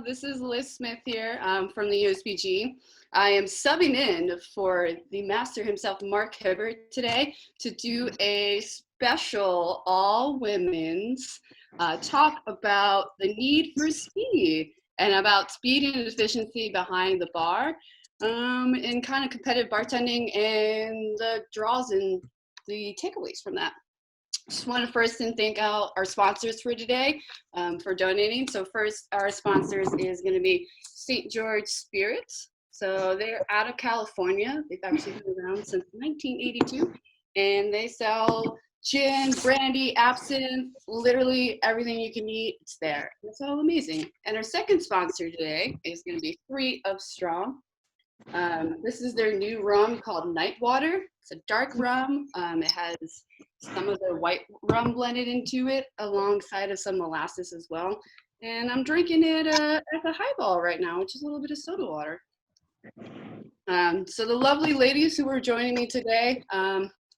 This is Liz Smith here from the USBG. I am subbing in for the master himself, Mark Hibbert, today to do a special all-women's talk about the need for speed and about speed and efficiency behind the bar and kind of competitive bartending and the draws and the takeaways from that. Just want to first thank our sponsors for today for donating. So first, our sponsors is going to be St. George Spirits. So they're out of California. They've actually been around since 1982, and they sell gin, brandy, absinthe, literally everything you can eat. It's there. It's all amazing. And our second sponsor today is going to be 3 of Strong. This is their new rum called Night Water. It's a dark rum. It has some of the white rum blended into it alongside of some molasses as well. And I'm drinking it as a highball right now, which is a little bit of soda water. So the lovely ladies who are joining me today,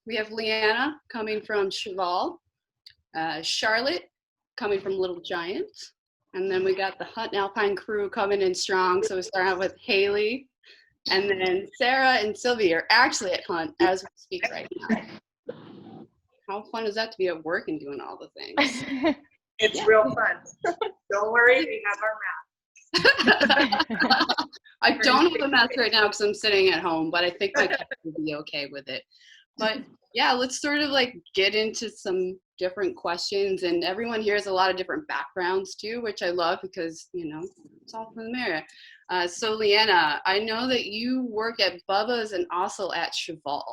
we have LyAnna coming from Chaval, Charlotte coming from Little Giant, and then we got the Hunt and Alpine crew coming in strong. So we start out with Hayley. And then Sarah and Sylvi are actually at Hunt as we speak right now. How fun is that to be at work and doing all the things? It's real fun. Don't worry, we have our mask. I don't have a mask right now because I'm sitting at home, but I think my cat will be okay with it. But yeah, let's sort of like get into some different questions. And everyone here has a lot of different backgrounds too, which I love because, you know, it's all from the mirror. So LyAnna, I know that you work at Bubba's and also at Chaval.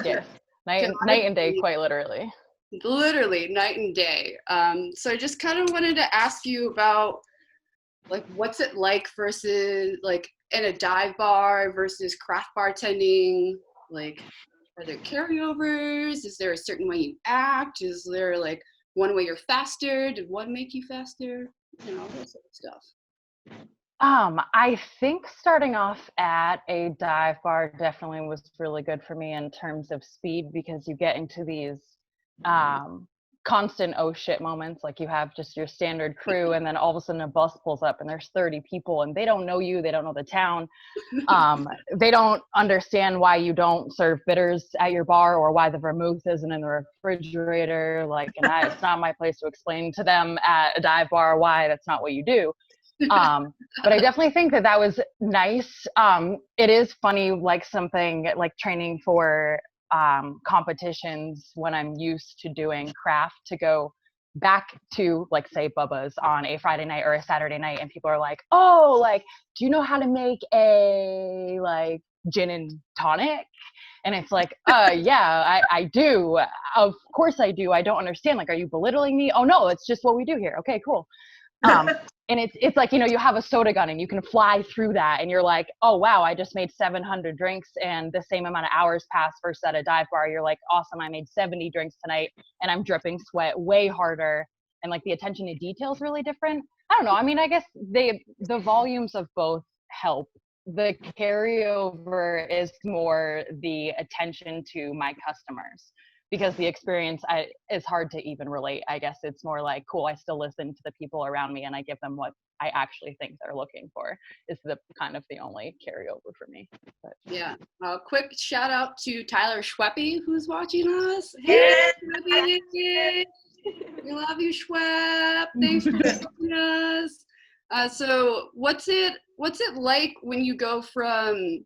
Yes, night and day, quite literally. Literally night and day. So I just kind of wanted to ask you about like what's it like versus like in a dive bar versus craft bartending. Like, are there carryovers? Is there a certain way you act? Is there like one way you're faster? Did one make you faster? You know, all that sort of stuff. I think starting off at a dive bar definitely was really good for me in terms of speed because you get into these constant oh shit moments. Like you have just your standard crew and then all of a sudden a bus pulls up and there's 30 people and they don't know you, they don't know the town. They don't understand why you don't serve bitters at your bar or why the vermouth isn't in the refrigerator. Like, and it's not my place to explain to them at a dive bar why that's not what you do. But I definitely think that was nice. It is funny, like something like training for competitions when I'm used to doing craft to go back to like say Bubba's on a Friday night or a Saturday night and people are like, oh, like, do you know how to make a like gin and tonic? And it's like, yeah, I do. Of course I do. I don't understand. Like, are you belittling me? Oh no, it's just what we do here. Okay, cool. And it's like, you know, you have a soda gun and you can fly through that and you're like, oh, wow, I just made 700 drinks and the same amount of hours passed versus at a dive bar. You're like, awesome, I made 70 drinks tonight and I'm dripping sweat way harder. And like the attention to detail is really different. I don't know. I mean, I guess the volumes of both help. The carryover is more the attention to my customers. Because the experience is hard to even relate. I guess it's more like, cool, I still listen to the people around me and I give them what I actually think they're looking for is the kind of the only carryover for me. But. Yeah. Quick shout out to Tyler Schweppe who's watching us. Hey, Schweppe. We love you, Schwepp. Thanks for joining us. So what's it like when you go from,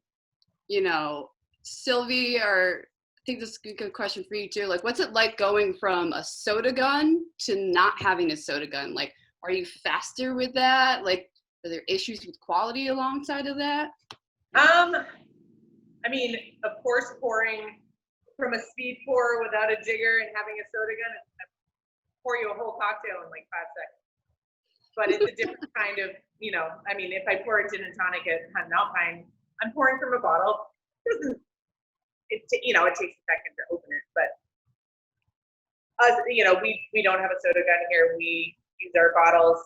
you know, Sylvi or I think this is a good question for you too. Like, what's it like going from a soda gun to not having a soda gun? Like, are you faster with that? Like, are there issues with quality alongside of that? I mean, of course, pouring from a speed pour without a jigger and having a soda gun, I pour you a whole cocktail in like 5 seconds. But it's a different kind of, you know, I mean, if I pour a gin and tonic at Hunt and Alpine, I'm pouring from a bottle. It takes a second to open it, but us, you know, we don't have a soda gun here. We use our bottles,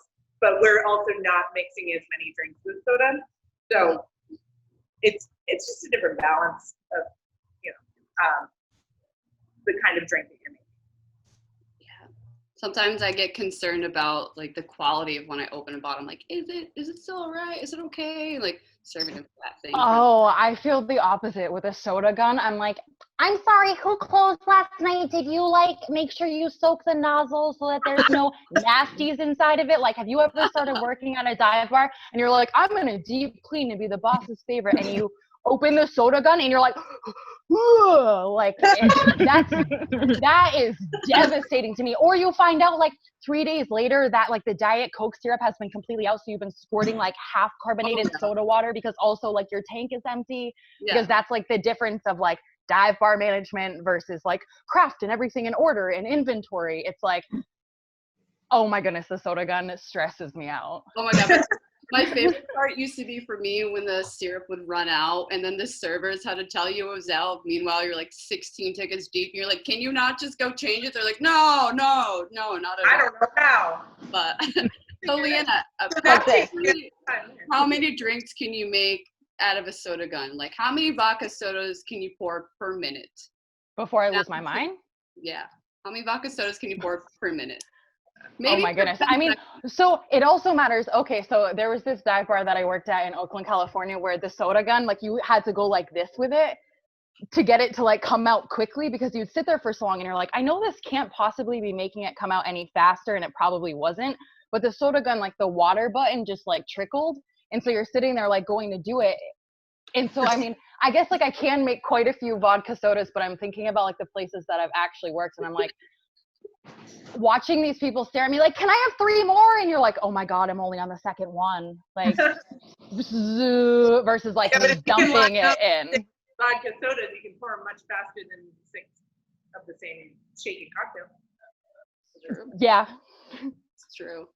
but we're also not mixing as many drinks with soda. So it's just a different balance of, you know, the kind of drink that you're making. Yeah. sometimes I get concerned about like the quality of when I open a bottle. I'm like, is it still all right? Is it okay? Like serving a flat thing. Oh, I feel the opposite with a soda gun. I'm like, I'm sorry, who closed last night? Did you like make sure you soak the nozzle so that there's no nasties inside of it? Like, have you ever started working at a dive bar and you're like, I'm gonna deep clean and be the boss's favorite, and you open the soda gun and you're like, like that is devastating to me. Or you find out like 3 days later that like the Diet Coke syrup has been completely out, so you've been squirting like half carbonated soda water because also like your tank is empty. Because that's like the difference of like dive bar management versus like craft and everything in order and inventory. It's like, oh my goodness, the soda gun stresses me out. Oh my God. My favorite part used to be for me when the syrup would run out and then the servers had to tell you it was out. Meanwhile, you're like 16 tickets deep. And you're like, can you not just go change it? They're like, no, not at all. I don't know how. But so LyAnna, how many drinks can you make out of a soda gun? Like how many vodka sodas can you pour per minute? Before I lose my mind? Yeah. How many vodka sodas can you pour per minute? Maybe. Oh my goodness. I mean, so it also matters. Okay, so there was this dive bar that I worked at in Oakland, California, where the soda gun, like you had to go like this with it to get it to like come out quickly, because you'd sit there for so long and you're like, I know this can't possibly be making it come out any faster, and it probably wasn't. But the soda gun, like the water button just like trickled. And so you're sitting there like going to do it. And so, I mean, I guess like I can make quite a few vodka sodas, but I'm thinking about like the places that I've actually worked, and I'm like, watching these people stare at me like, can I have 3 more? And you're like, oh my God, I'm only on the second one. Like, versus like me dumping it in. Vodka sodas, you can pour them much faster than 6 of the same shaken cocktail. Yeah. It's true.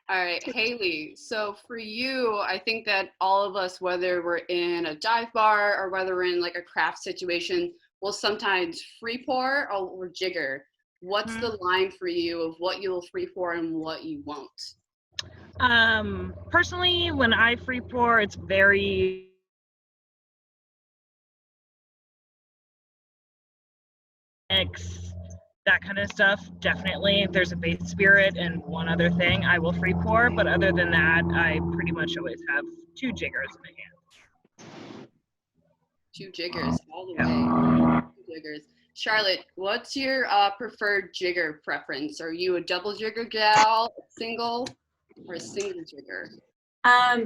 All right, Hayley. So for you, I think that all of us, whether we're in a dive bar or whether we're in like a craft situation, will sometimes free pour or jigger. What's the line for you of what you'll free pour and what you won't? Personally, when I free pour, it's very mix, that kind of stuff. Definitely, if there's a base spirit and one other thing, I will free pour. But other than that, I pretty much always have 2 jiggers in my hand. 2 jiggers all the way. 2 jiggers. Charlotte, what's your preferred jigger preference? Are you a double jigger gal, a single, or a single jigger?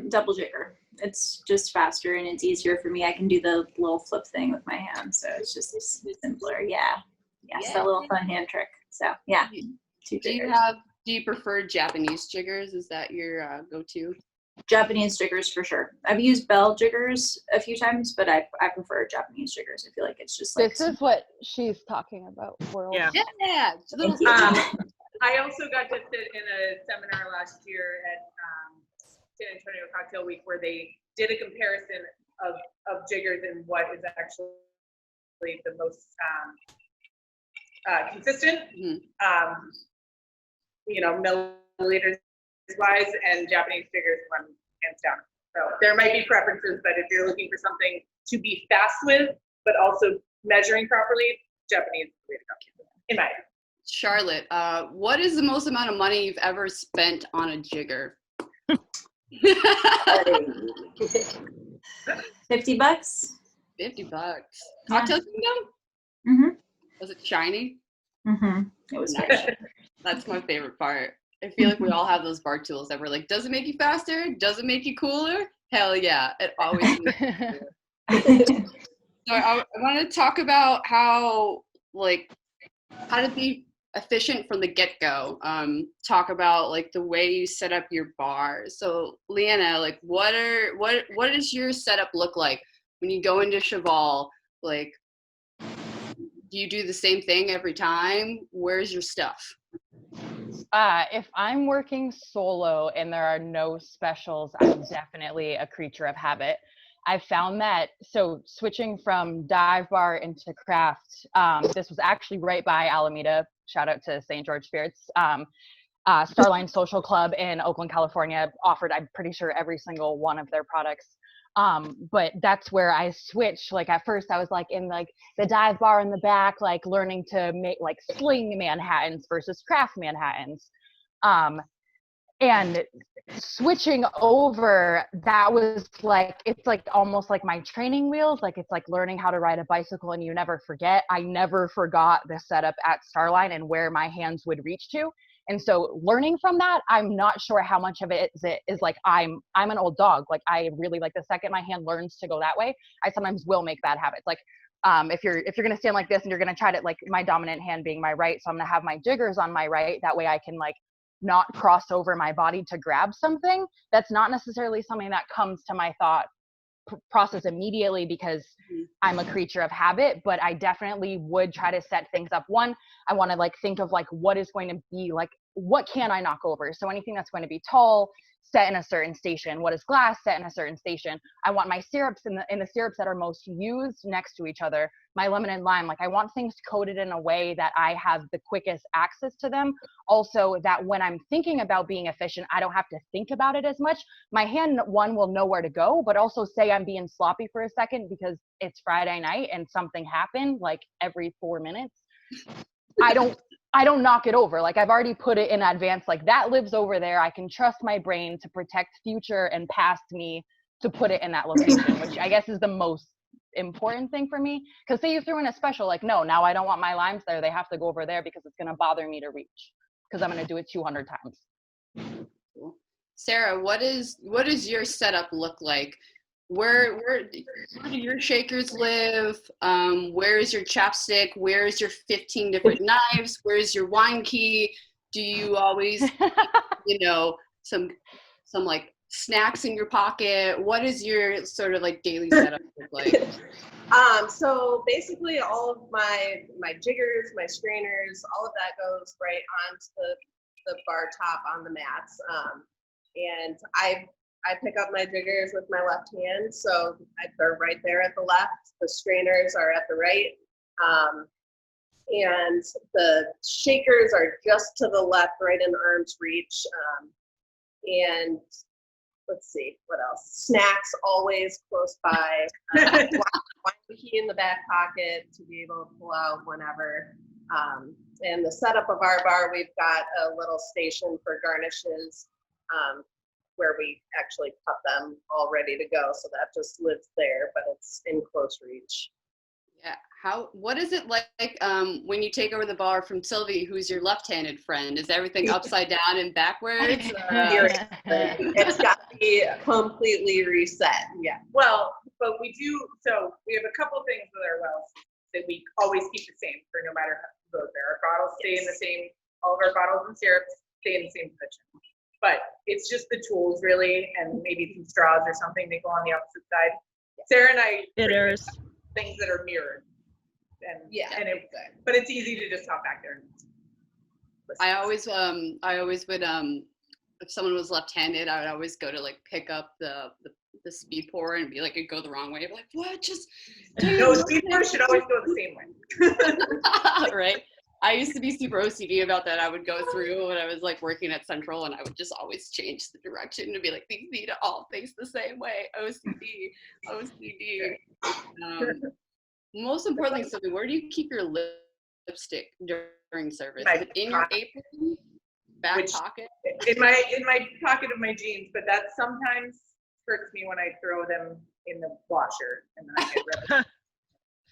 Double jigger. It's just faster and it's easier for me. I can do the little flip thing with my hand, so it's just simpler. Yeah. Yes, that little fun hand trick. So yeah, 2 jiggers. Do you prefer Japanese jiggers? Is that your go-to? Japanese jiggers for sure. I've used bell jiggers a few times, but I prefer Japanese jiggers. I feel like it's just like this is what she's talking about. World. Yeah. I also got to sit in a seminar last year at San Antonio Cocktail Week where they did a comparison of jiggers and what is actually the most consistent, milliliters wise, and Japanese jiggers won hands down. So there might be preferences, but if you're looking for something to be fast with, but also measuring properly, Japanese is the way to go, in my opinion. Charlotte, what is the most amount of money you've ever spent on a jigger? $50. $50. Cocktail Kingdom? Mm-hmm. Was it shiny? Mm-hmm. It was nice. That's my favorite part. I feel like we all have those bar tools that we're like, does it make you faster? Does it make you cooler? Hell yeah, it always makes you cooler. So I want to talk about how to be efficient from the get-go. Talk about like the way you set up your bar. So LyAnna, like what does your setup look like when you go into Chaval? Like, do you do the same thing every time? Where's your stuff? If I'm working solo and there are no specials, I'm definitely a creature of habit. I found that, so switching from dive bar into craft, this was actually right by Alameda. Shout out to St. George Spirits. Starline Social Club in Oakland, California offered, I'm pretty sure, every single one of their products. But that's where I switched. Like at first I was like in like the dive bar in the back, like learning to make like sling Manhattans versus craft Manhattans. And switching over, that was like, it's like almost like my training wheels. Like it's like learning how to ride a bicycle and you never forget. I never forgot the setup at Starline and where my hands would reach to. And so learning from that, I'm not sure how much of it is like, I'm an old dog. Like I really, like the second my hand learns to go that way, I sometimes will make bad habits. Like if you're going to stand like this and you're going to try to, like, my dominant hand being my right, so I'm going to have my jiggers on my right. That way I can like not cross over my body to grab something. That's not necessarily something that comes to my thought process immediately because I'm a creature of habit, but I definitely would try to set things up. One, I want to like think of like what is going to be like, what can I knock over? So anything that's going to be tall, set in a certain station. What is glass, set in a certain station? I want my syrups in the syrups that are most used next to each other. My lemon and lime, like I want things coded in a way that I have the quickest access to them. Also, that when I'm thinking about being efficient, I don't have to think about it as much. My hand, one, will know where to go, but also say I'm being sloppy for a second because it's Friday night and something happened like every 4 minutes. I don't knock it over. Like I've already put it in advance, like that lives over there. I can trust my brain to protect future and past me to put it in that location, which I guess is the most important thing for me. Because say you threw in a special, like, no, now I don't want my limes there. They have to go over there because it's going to bother me to reach because I'm going to do it 200 times. Cool. Sarah, what does your setup look like? Where do your shakers live? Where is your chapstick? Where is your 15 different knives? Where's your wine key? Do you always, some like snacks in your pocket? What is your sort of like daily setup look like? So basically all of my jiggers, my strainers, all of that goes right onto the bar top on the mats. And I pick up my jiggers with my left hand, so they're right there at the left. The strainers are at the right. And the shakers are just to the left, right in arm's reach. And let's see, what else? Snacks always close by. Wine key in the back pocket to be able to pull out whenever. And the setup of our bar, we've got a little station for garnishes. Where we actually cut them all ready to go. So that just lives there, but it's in close reach. Yeah. What is it like when you take over the bar from Sylvi, who's your left-handed friend? Is everything upside down and backwards? It's got to be completely reset. Yeah. Well, but we have a couple things with our wells that we always keep the same for no matter how it goes there. Our bottles stay in the same, all of our bottles and syrups stay in the same position. But it's just the tools really, and maybe some straws or something that go on the opposite side. Sarah and I Bitters. Things that are mirrored. But it's easy to just hop back there. I always would if someone was left-handed, I would always go to like pick up the speed pour and be like, it'd go the wrong way. I'd be like, what? Just no, speed pour should always go the same way. Right. I used to be super OCD about that. I would go through when I was like working at Central and I would just always change the direction to be like, these need to all face the same way. OCD. Most importantly, Sylvi, where do you keep your lipstick during service? Is it in your apron? Back pocket? In my pocket of my jeans, but that sometimes hurts me when I throw them in the washer and then I get rid of them.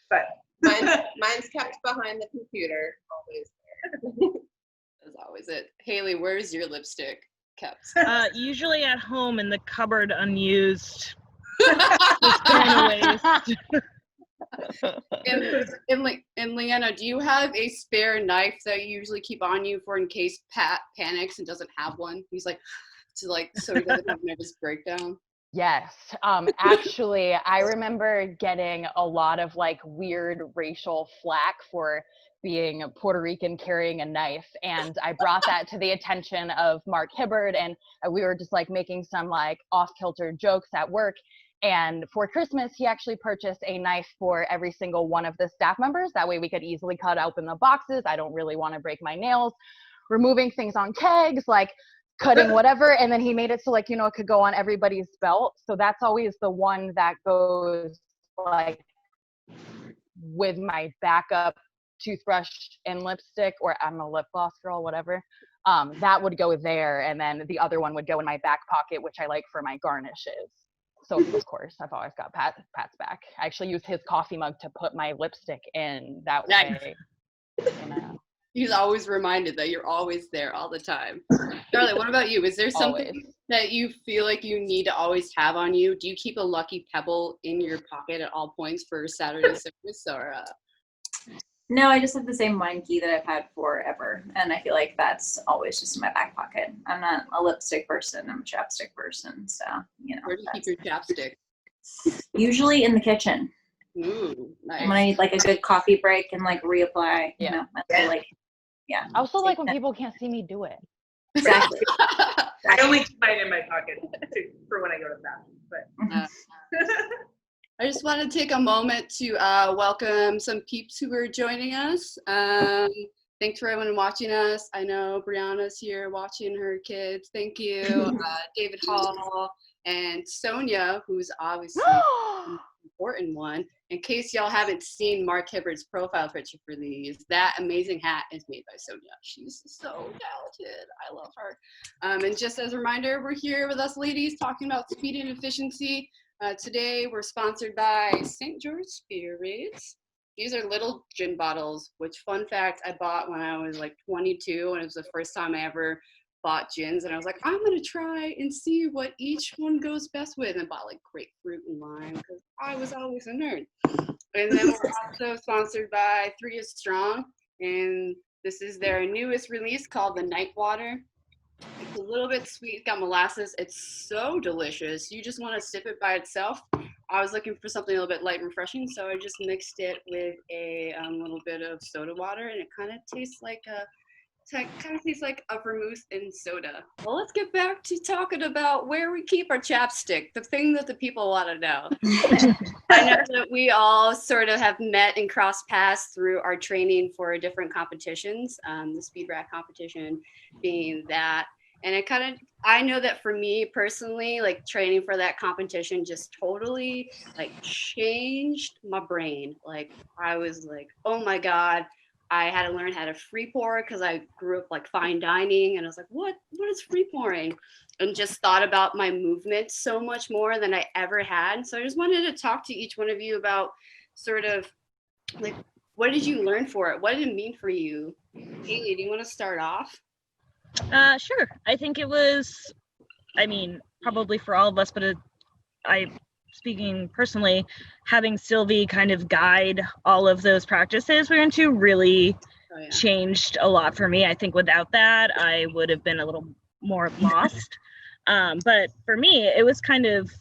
But mine's kept behind the computer, always there. That's always it. Hayley, where's your lipstick kept? Usually at home in the cupboard, unused. Just thrown away. And LyAnna, do you have a spare knife that you usually keep on you for in case Pat panics and doesn't have one? He's like, so he doesn't have a nervous breakdown. Yes. Actually, I remember getting a lot of like weird racial flack for being Puerto Rican carrying a knife. And I brought that to the attention of Mark Hibbard, and we were just like making some like off-kilter jokes at work. And for Christmas, he actually purchased a knife for every single one of the staff members. That way we could easily cut open the boxes. I don't really want to break my nails. Removing things on kegs, like cutting whatever, and then he made it so like, you know, it could go on everybody's belt. So that's always the one that goes like with my backup toothbrush and lipstick, or I'm a lip gloss girl, whatever. That would go there, and then the other one would go in my back pocket, which I like for my garnishes. So of course, I've always got Pat's back. I actually use his coffee mug to put my lipstick in. That way, you know. He's always reminded that you're always there all the time. Charlotte, what about you? Is there something that you feel like you need to always have on you? Do you keep a Lucky Pebble in your pocket at all points for Saturday service, or? No, I just have the same wine key that I've had forever, and I feel like that's always just in my back pocket. I'm not a lipstick person, I'm a chapstick person, so, you know. Where do you keep your chapstick? Usually in the kitchen. Ooh, nice. When I need like a good coffee break and like reapply, you know, I feel like, yeah. I also like when people can't see me do it. Exactly. I only keep mine in my pocket for when I go to the bathroom, but. I just want to take a moment to welcome some peeps who are joining us. Thanks for everyone watching us. I know Brianna's here watching her kids. Thank you. David Hall and Sonia, who's obviously an important one. In case y'all haven't seen Mark Hibbard's profile picture for these, that amazing hat is made by Sonia. She's so talented. I love her. And just as a reminder, we're here with us ladies talking about speed and efficiency. Today we're sponsored by St. George Spirits. These are little gin bottles, which, fun fact, I bought when I was like 22, and it was the first time I ever bought gins, and I was like, I'm gonna try and see what each one goes best with, and bought like grapefruit and lime because I was always a nerd. And then we're also sponsored by 3 is Strong, and this is their newest release called the Night Water. It's a little bit sweet, it's got molasses. It's so delicious. You just want to sip it by itself. I was looking for something a little bit light and refreshing, so I just mixed it with a little bit of soda water, and it kind of tastes like a vermouth and soda. Well, let's get back to talking about where we keep our chapstick, the thing that the people want to know. I know that we all sort of have met and crossed paths through our training for different competitions, the speed rack competition being that. And I know that for me personally, like training for that competition just totally like changed my brain. Like I was like, oh my God, I had to learn how to free pour because I grew up like fine dining, and I was like, what is free pouring? And just thought about my movement so much more than I ever had. So I just wanted to talk to each one of you about sort of like, what did you learn for it? What did it mean for you? Hayley, do you want to start off? Sure. I think it was, probably for all of us, but speaking personally, having Sylvi kind of guide all of those practices we're into really changed a lot for me. I think without that, I would have been a little more lost. But for me, it was kind of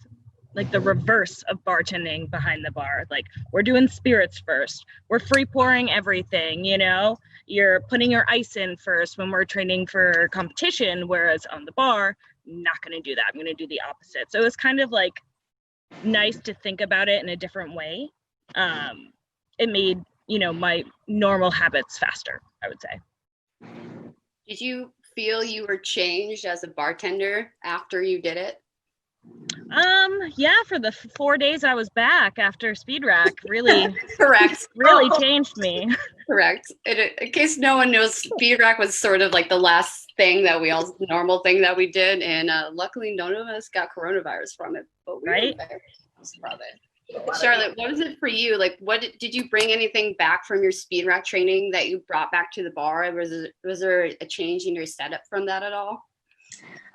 like the reverse of bartending behind the bar. Like, we're doing spirits first. We're free pouring everything, you know? You're putting your ice in first when we're training for competition, whereas on the bar, I'm not going to do that. I'm going to do the opposite. So it was kind of like nice to think about it in a different way. It made, my normal habits faster, I would say. Did you feel you were changed as a bartender after you did it? Yeah, for the 4 days I was back after Speed Rack, really Correct. Really changed me. Correct. In case no one knows, Speed Rack was sort of like the last thing that normal thing that we did, and luckily none of us got coronavirus from it. But we right? Love it. Charlotte, what is it for you? Like, did you bring anything back from your Speed Rack training that you brought back to the bar? Was there a change in your setup from that at all?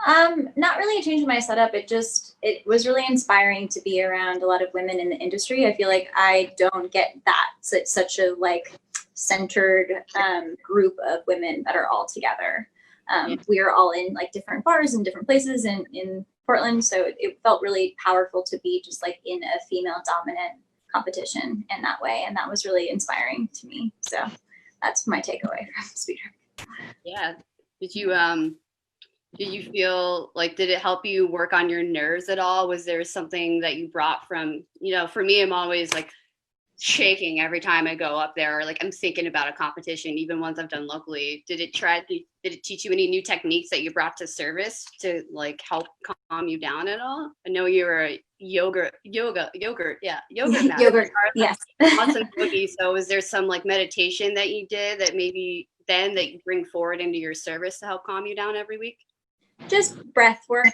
Not really a change in my setup. It was really inspiring to be around a lot of women in the industry. I feel like I don't get that. So it's such a like centered group of women that are all together. We are all in like different bars and different places in Portland. So it felt really powerful to be just like in a female dominant competition in that way. And that was really inspiring to me. So that's my takeaway from Speed Rack. Yeah. Did you feel like, did it help you work on your nerves at all? Was there something that you brought from, for me, I'm always like, shaking every time I go up there, or like I'm thinking about a competition, even ones I've done locally. Did it teach you any new techniques that you brought to service to like help calm you down at all? I know you were a yogurt master. Yogurt, yes. Awesome yogi. So is there some like meditation that you did that maybe then that you bring forward into your service to help calm you down every week? Just breath work,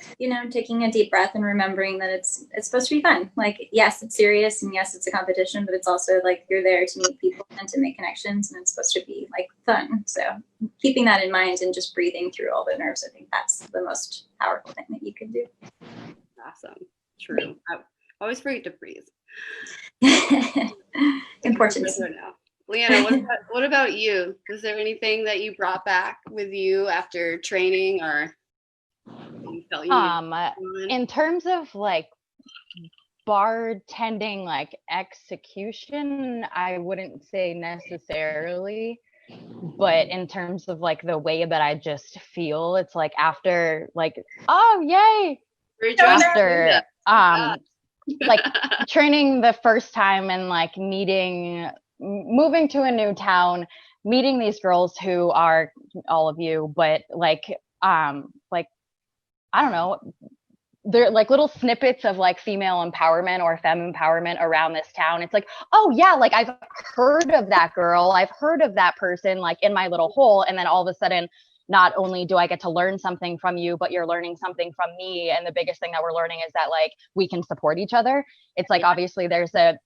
taking a deep breath and remembering that it's supposed to be fun. Like, yes, it's serious, and yes, it's a competition, but it's also like you're there to meet people and to make connections, and it's supposed to be like fun. So keeping that in mind and just breathing through all the nerves, I think that's the most powerful thing that you can do. Awesome. True. I always forget to breathe. Important. LyAnna, what about you? Was there anything that you brought back with you after training, or you felt you in terms of like bartending, like execution, I wouldn't say necessarily, but in terms of like the way that I just feel, it's like after like, oh yay, after like training the first time and like moving to a new town, meeting these girls who are all of you, but like I don't know, they're like little snippets of like female empowerment or femme empowerment around this town. It's like, oh yeah, like I've heard of that girl, I've heard of that person, like in my little hole. And then all of a sudden, not only do I get to learn something from you, but you're learning something from me. And the biggest thing that we're learning is that like we can support each other. It's like, obviously there's a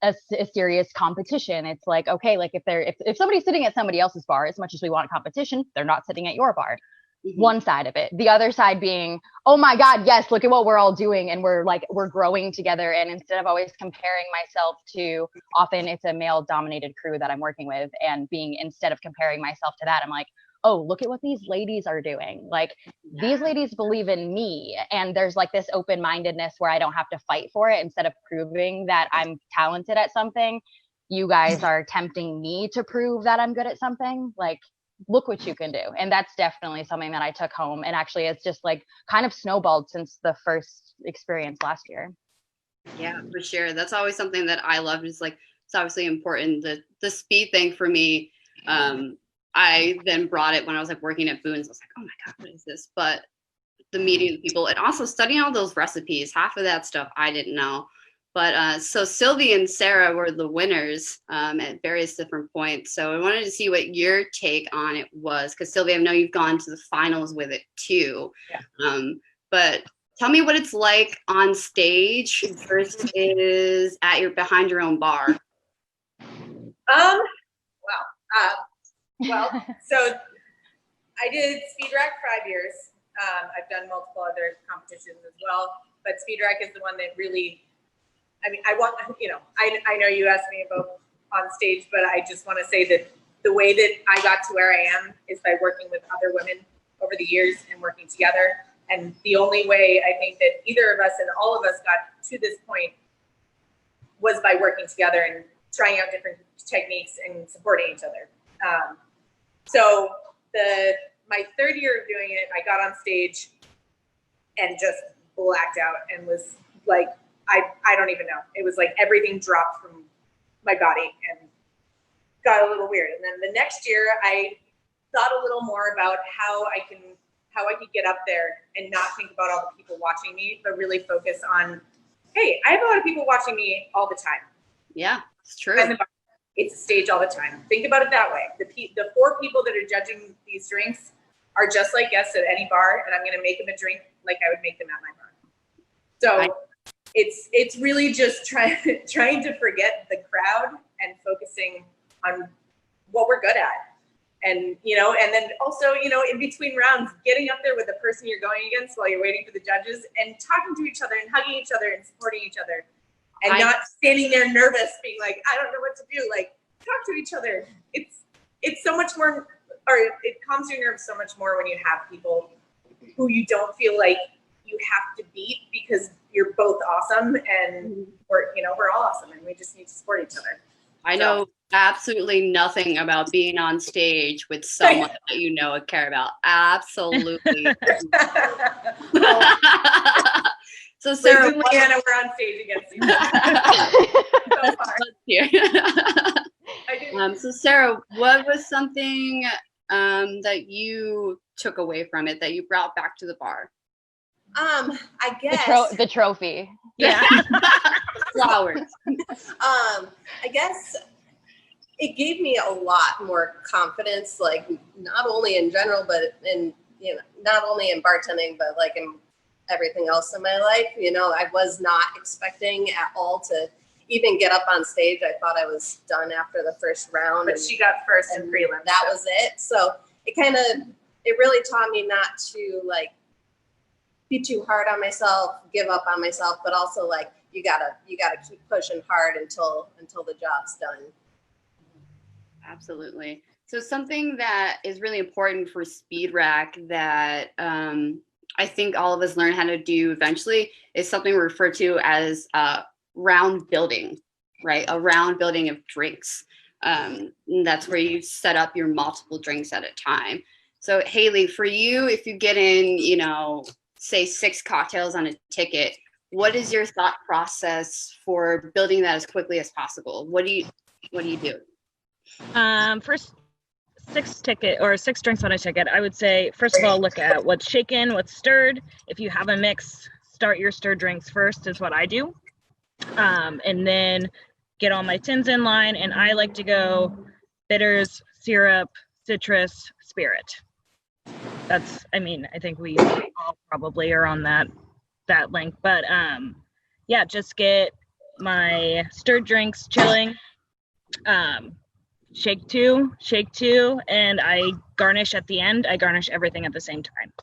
serious competition. It's like, okay, like if somebody's sitting at somebody else's bar, as much as we want competition, they're not sitting at your bar. Mm-hmm. One side of it. The other side being, oh my God, yes, look at what we're all doing. And we're growing together. And instead of always comparing myself to, often it's a male dominated crew that I'm working with, and instead of comparing myself to that, I'm like, oh, look at what these ladies are doing. Like these ladies believe in me. And there's like this open-mindedness where I don't have to fight for it. Instead of proving that I'm talented at something, you guys are tempting me to prove that I'm good at something. Like, look what you can do. And that's definitely something that I took home. And actually it's just like kind of snowballed since the first experience last year. Yeah, for sure. That's always something that I love, is like, it's obviously important. The speed thing for me, I then brought it when I was like working at Boone's. I was like, oh my God, what is this? But the meeting the people and also studying all those recipes, half of that stuff I didn't know. But so Sylvi and Sarah were the winners at various different points. So I wanted to see what your take on it was, because Sylvi, I know you've gone to the finals with it too. Yeah. But tell me what it's like on stage versus behind your own bar. Wow. Well, so I did speed rack 5 years. I've done multiple other competitions as well, but speed rack is the one that really, I mean, I know you asked me about on stage, but I just want to say that the way that I got to where I am is by working with other women over the years and working together. And the only way I think that either of us and all of us got to this point was by working together and trying out different techniques and supporting each other. So my third year of doing it, I got on stage and just blacked out and was like, I don't even know. It was like everything dropped from my body and got a little weird. And then the next year I thought a little more about how I could get up there and not think about all the people watching me, but really focus on, hey, I have a lot of people watching me all the time. Yeah, it's true. It's a stage all the time. Think about it that way. The 4 people that are judging these drinks are just like guests at any bar, and I'm going to make them a drink like I would make them at my bar. So it's really just trying to forget the crowd and focusing on what we're good at. And, and then also, in between rounds, getting up there with the person you're going against while you're waiting for the judges and talking to each other and hugging each other and supporting each other. And not standing there nervous, being like, I don't know what to do. Like, talk to each other. It's so much more, or it calms your nerves so much more when you have people who you don't feel like you have to beat because you're both awesome and we're all awesome and we just need to support each other. I know absolutely nothing about being on stage with someone that you know and care about. Absolutely. So Sarah, LyAnna, we're on stage against each other. So far. So Sarah, what was something that you took away from it that you brought back to the bar? I guess The trophy. Yeah. Flowers. I guess it gave me a lot more confidence, like not only in general, but in, you know, not only in bartending, but like in everything else in my life. You know, I was not expecting at all to even get up on stage. I thought I was done after the first round. But she got first in prelims. That was it. So it really taught me not to like be too hard on myself, give up on myself, but also like you gotta keep pushing hard until the job's done. Absolutely. So something that is really important for speed rack that I think all of us learn how to do eventually is something we refer to as round building, right? A round building of drinks. That's where you set up your multiple drinks at a time. So Hayley, for you, if you get in, you know, say 6 cocktails on a ticket, what is your thought process for building that as quickly as possible? What do you do? First 6 drinks on a ticket, I would say, first of all, look at what's shaken, what's stirred. If you have a mix, start your stirred drinks first is what I do. And then get all my tins in line. And I like to go bitters, syrup, citrus, spirit. I think we all probably are on that length. But yeah, just get my stirred drinks chilling. Shake two, and I garnish at the end. I garnish everything at the same time.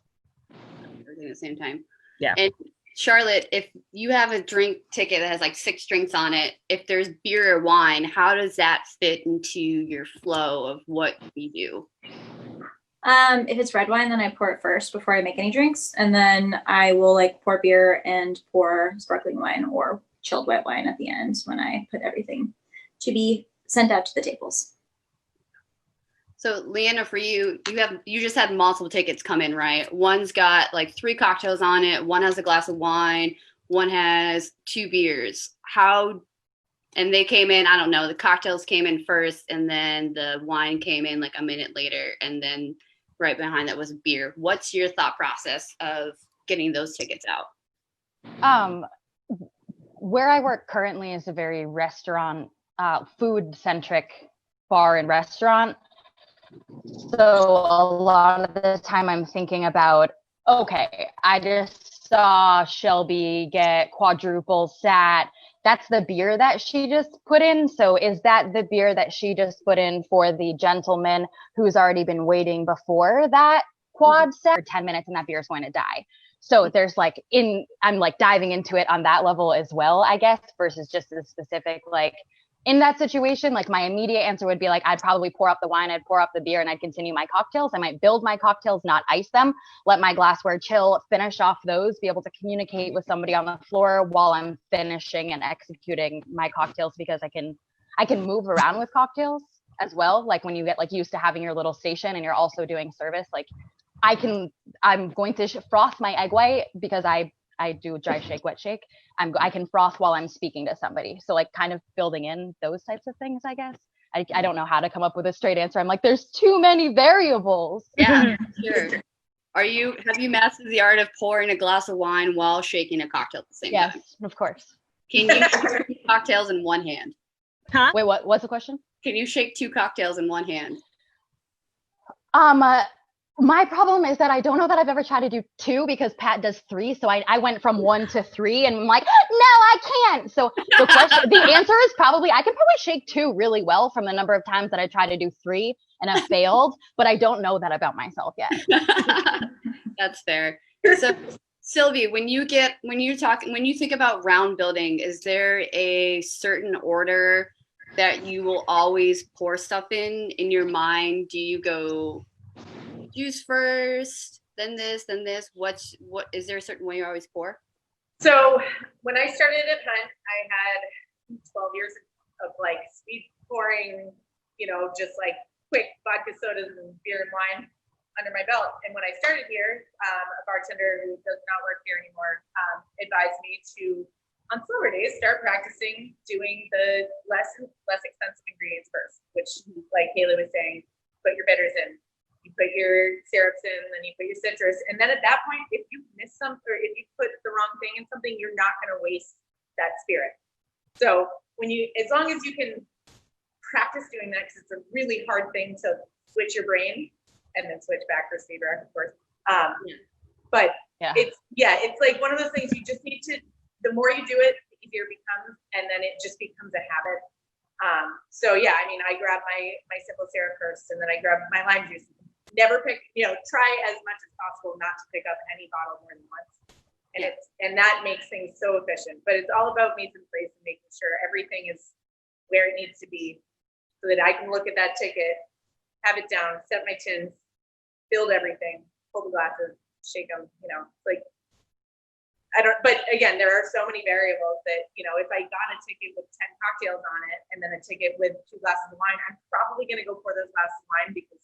Everything at the same time. Yeah. And Charlotte, if you have a drink ticket that has like 6 drinks on it, if there's beer or wine, how does that fit into your flow of what you do? If it's red wine, then I pour it first before I make any drinks. And then I will like pour beer and pour sparkling wine or chilled white wine at the end when I put everything to be sent out to the tables. So LyAnna, for you, you just had multiple tickets come in, right? One's got like 3 cocktails on it. One has a glass of wine. One has 2 beers. And they came in, I don't know, the cocktails came in first and then the wine came in like a minute later. And then right behind that was beer. What's your thought process of getting those tickets out? Where I work currently is a very restaurant, food-centric bar and restaurant. So a lot of the time I'm thinking about, okay, I just saw Shelby get quadruple sat. That's the beer that she just put in. So is that the beer that she just put in for the gentleman who's already been waiting before that quad sat for 10 minutes and that beer is going to die? So there's I'm like diving into it on that level as well, I guess, versus just the specific, like, in that situation, like my immediate answer would be like, I'd probably pour up the wine, I'd pour up the beer, and I'd continue my cocktails. I might build my cocktails, not ice them, let my glassware chill, finish off those, be able to communicate with somebody on the floor while I'm finishing and executing my cocktails, because I can move around with cocktails as well. Like when you get like used to having your little station and you're also doing service, like I'm going to froth my egg white because I do dry shake, wet shake. I can froth while I'm speaking to somebody. So like kind of building in those types of things, I guess. I don't know how to come up with a straight answer. I'm like, there's too many variables. Yeah, sure. Have you mastered the art of pouring a glass of wine while shaking a cocktail at the same time? Yes, of course. Can you shake 2 cocktails in one hand? Huh? Wait, what's the question? Can you shake 2 cocktails in one hand? My problem is that I don't know that I've ever tried to do 2 because Pat does 3. So I went from 1 to 3 and I'm like, no, I can't. So the answer is probably, I can probably shake 2 really well from the number of times that I try to do 3 and have failed, but I don't know that about myself yet. That's fair. So Sylvi, when you think about round building, is there a certain order that you will always pour stuff in your mind? Do you go juice first, then this? What is there a certain way you always pour? So when I started at Hunt, I had 12 years of like speed pouring, just like quick vodka sodas and beer and wine under my belt. And when I started here, a bartender who does not work here anymore advised me to, on slower days, start practicing doing the less expensive ingredients first, which like Hayley was saying, put your bitters in, you put your syrups in, then you put your citrus. And then at that point, if you miss some, or if you put the wrong thing in something, you're not going to waste that spirit. So as long as you can practice doing that, because it's a really hard thing to switch your brain and then switch back for speed rec, of course. But it's like one of those things you just need to, the more you do it, the easier it becomes, and then it just becomes a habit. So yeah, I mean, I grab my simple syrup first, and then I grab my lime juice. Never pick, try as much as possible not to pick up any bottle more than once. And that makes things so efficient. But it's all about mise en place and making sure everything is where it needs to be, so that I can look at that ticket, have it down, set my tins, build everything, pull the glasses, shake them, but again, there are so many variables that, if I got a ticket with 10 cocktails on it and then a ticket with 2 glasses of wine, I'm probably going to go pour those glasses of wine because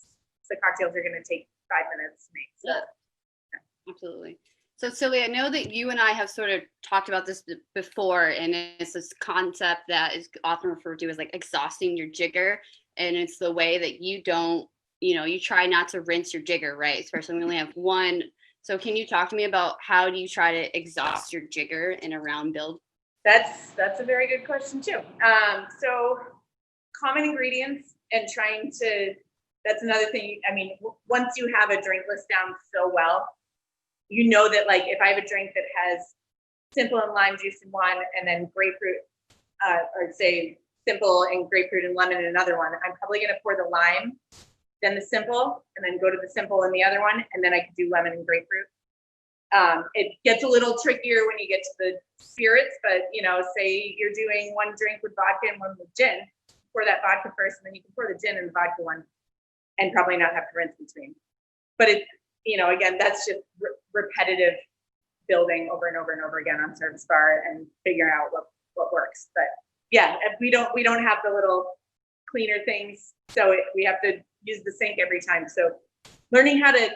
the cocktails are going to take 5 minutes to make. So, yeah. Absolutely. So Sylvi, I know that you and I have sort of talked about this before, and it's this concept that is often referred to as like exhausting your jigger. And it's the way that you don't, you try not to rinse your jigger, right? Especially when we only have one. So can you talk to me about how do you try to exhaust your jigger in a round build? That's a very good question too. So common ingredients and that's another thing. I mean, once you have a drink list down so well, that like if I have a drink that has simple and lime juice in one, and then grapefruit, or say simple and grapefruit and lemon in another one, I'm probably going to pour the lime, then the simple, and then go to the simple in the other one, and then I could do lemon and grapefruit. It gets a little trickier when you get to the spirits, but say you're doing one drink with vodka and one with gin, pour that vodka first, and then you can pour the gin in the vodka one, and probably not have to rinse between. But again, that's just repetitive building over and over and over again on service bar and figuring out what works. But yeah, we don't have the little cleaner things, so we have to use the sink every time. So learning how to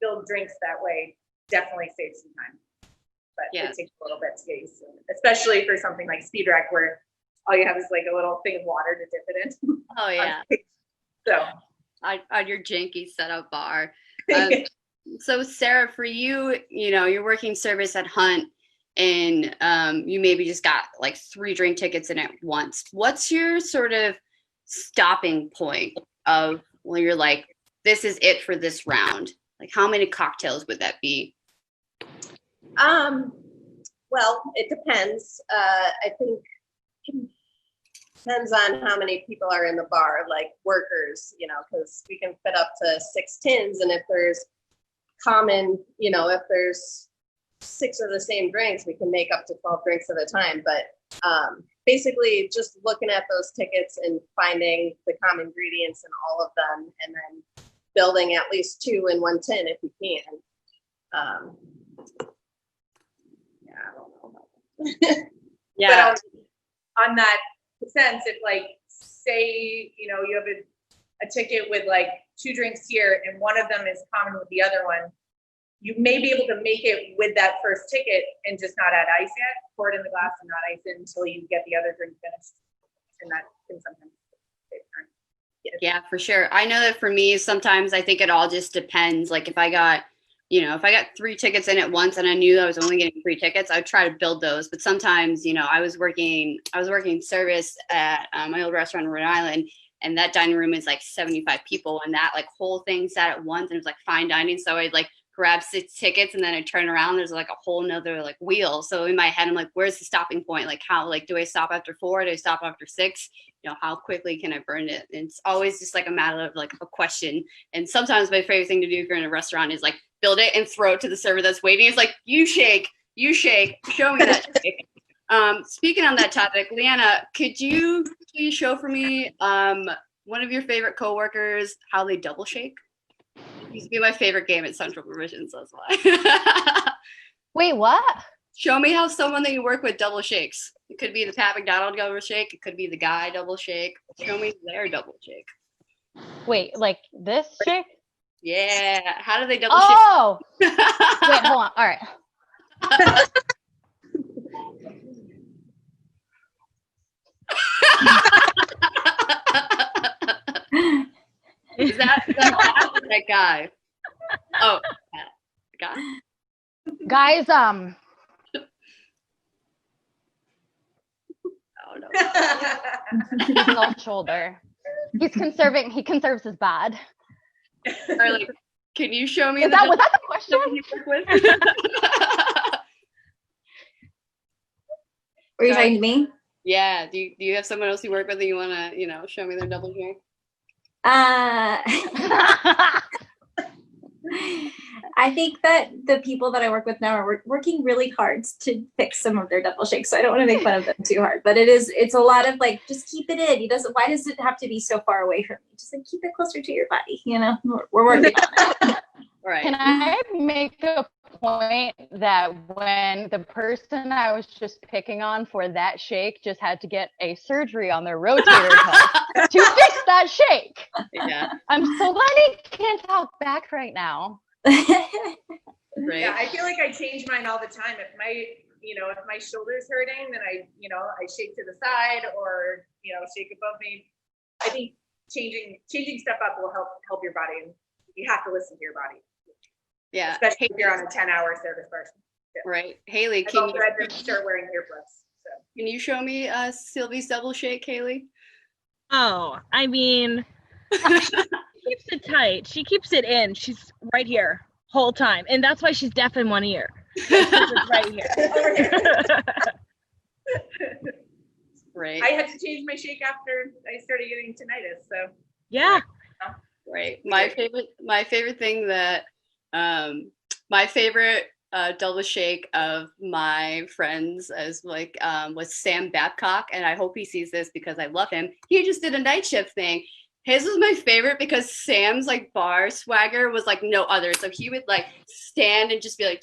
build drinks that way definitely saves some time, but it takes a little bit to get used to it, especially for something like speed rec where all you have is like a little thing of water to dip it in. Oh yeah. So on your janky setup bar. So Sarah, for you, you're working service at Hunt, and you maybe just got like 3 drink tickets in at once. What's your sort of stopping point of when you're like, this is it for this round? Like, how many cocktails would that be? Well, it depends. I think it depends on how many people are in the bar, like workers, because we can fit up to 6 tins, and if there's common, if there's 6 of the same drinks, we can make up to 12 drinks at a time. But basically just looking at those tickets and finding the common ingredients in all of them, and then building at least 2 in 1 tin if you can. I don't know about that. Yeah. But on that sense, if like, say, you have a ticket with like 2 drinks here and one of them is common with the other one, you may be able to make it with that first ticket and just not add ice yet, pour it in the glass and not ice it until you get the other drink finished. And that can sometimes take time. Yeah, for sure. I know that for me, sometimes I think it all just depends. Like if I got 3 tickets in at once and I knew I was only getting 3 tickets, I would try to build those. But sometimes, I was working service at my old restaurant in Rhode Island, and that dining room is like 75 people, and that like whole thing sat at once, and it was like fine dining. So I'd like grab 6 tickets, and then I turn around, there's like a whole nother like wheel. So in my head, I'm like, where's the stopping point? Like how, like, do I stop after 4? Do I stop after 6? How quickly can I burn it? And it's always just like a matter of like a question. And sometimes my favorite thing to do if you're in a restaurant is like build it and throw it to the server that's waiting. It's like, you shake, show me that shake. Speaking on that topic, LyAnna, could you please show for me one of your favorite coworkers, how they double shake? It used to be my favorite game at Central Provisions, that's why. Wait, what? Show me how someone that you work with double shakes. It could be the Pat McDonald double shake. It could be the guy double shake. Show me their double shake. Wait, like this chick? Yeah. How do they double shake? Wait, hold on. All right. Guy. Oh, guy. Guys, Oh no. his left shoulder. He conserves his bad. Charlie, can you show me Was that the question? you work with? Were you talking to me? Yeah. Do you have someone else you work with that you want to, show me their double shake? I think that the people that I work with now are working really hard to fix some of their double shakes. So I don't want to make fun of them too hard, but it's a lot of like, just keep it in. Why does it have to be so far away from you? Just like keep it closer to your body. We're working on it. Right. Can I make a point that when the person I was just picking on for that shake just had to get a surgery on their rotator cuff to fix that shake? Yeah. I'm so glad he can't talk back right now. Right. Yeah, I feel like I change mine all the time. If my shoulder's hurting, then I shake to the side or, shake above me. I think changing stuff up will help your body, and you have to listen to your body. Yeah. Especially if you're on a 10-hour service person. Yeah. Right. Haley, I've can also had to start wearing earplugs. So. you show me Sylvie's double shake, Haley? Oh, I mean, she keeps it tight. She keeps it in. She's right here whole time, and that's why she's deaf in one ear. It's right here. Over here. Right. I had to change my shake after I started getting tinnitus. So Yeah. Right. My favorite thing that my favorite double shake of my friends was Sam Babcock, and I hope he sees this because I love him. He just did a night shift thing. His was my favorite because Sam's bar swagger was like no other. So he would stand and just be like,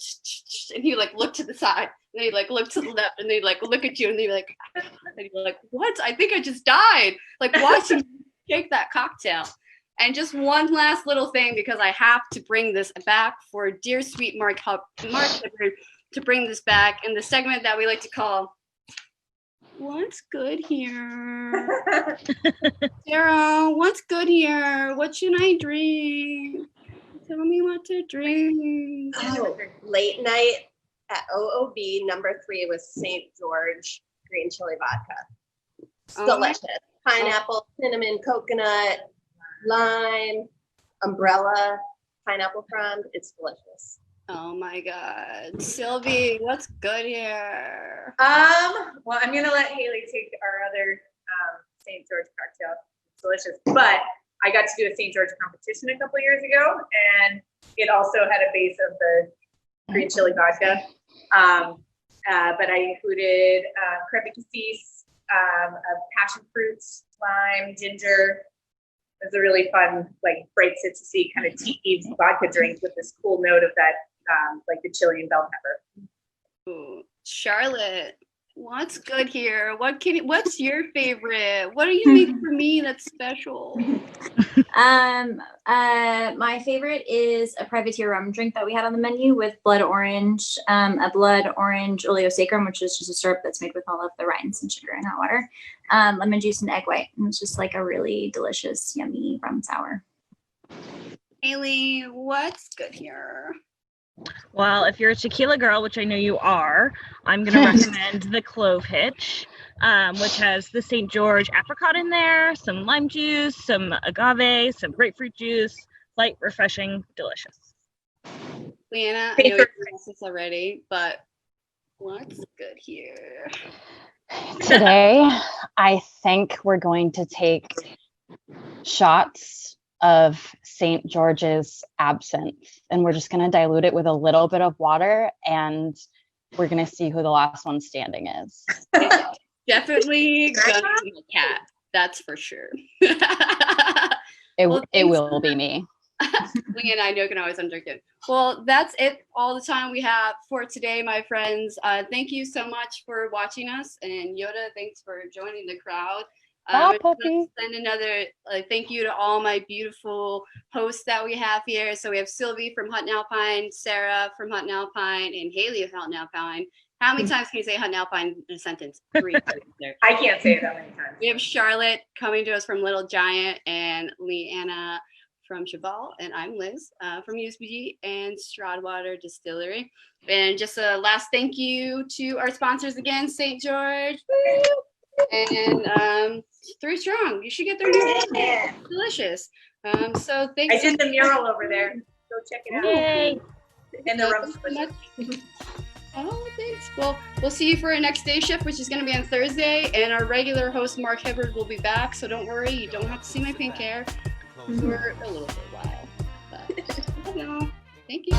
and he would look to the side, and he'd look to the left, and they'd look at you, and they'd be like, and you'd be like, what? I think I just died. Watching shake that cocktail. And just one last little thing, because I have to bring this back for dear sweet Mark Hibbard to bring this back in the segment that we like to call What's Good Here? Sarah, what's good here? What should I drink? Tell me what to drink. Oh, late night at OOB number 3 was St. George green chili vodka. It's delicious. Pineapple, cinnamon, coconut, lime, umbrella, pineapple crumb. It's delicious. Oh my God. Sylvie, what's good here? Well, I'm gonna let Hayley take our other St. George cocktail. It's delicious. But I got to do a St. George competition a couple years ago, and it also had a base of the green chili vodka. But I included creme de cassis, passion fruits, lime, ginger. It was a really fun, bright citrusy kind of tea vodka drink with this cool note of that, the chili and bell pepper. Ooh. Charlotte, what's good here? What's your favorite? What are you making for me that's special? My favorite is a privateer rum drink that we had on the menu with blood orange, a blood orange oleosaccharum, which is just a syrup that's made with all of the rinds and sugar and hot water, lemon juice and egg white. And it's just a really delicious, yummy rum sour. Haley, what's good here? Well, if you're a tequila girl, which I know you are, I'm going to recommend the Clove Hitch, which has the St. George apricot in there, some lime juice, some agave, some grapefruit juice, light, refreshing, delicious. LyAnna, I know you asked this already, but what's good here? Today, I think we're going to take shots of St. George's absinthe, and we're just going to dilute it with a little bit of water, and we're going to see who the last one standing is. Definitely gonna be a cat, that's for sure. It will be me. LyAnna, I know you can always undrink. Well, that's it, all the time we have for today, my friends. Thank you so much for watching us, and Yoda, thanks for joining the crowd. Puppy. Send another thank you to all my beautiful hosts that we have here. So we have Sylvie from Hut and Alpine, Sarah from Hut and Alpine, and Hayley of Hut and Alpine. How many times can you say Hut and Alpine in a sentence? 3 there. I can't say it that many times. We have Charlotte coming to us from Little Giant, and LyAnna from Chaval, and I'm Liz from USBG and Stroudwater Distillery. And just a last thank you to our sponsors again, St. George. Woo! And 3 Strong. You should get their new Yeah. delicious. So thanks. I did the mural over there. Go check it out. Yay. And the rum Thanks so squishes. much. Oh, thanks. Well, we'll see you for our next day shift, which is going to be on Thursday. And our regular host, Mark Hibbard, will be back. So don't worry. You don't have to see my pink hair for a little bit while. But, no. Thank you.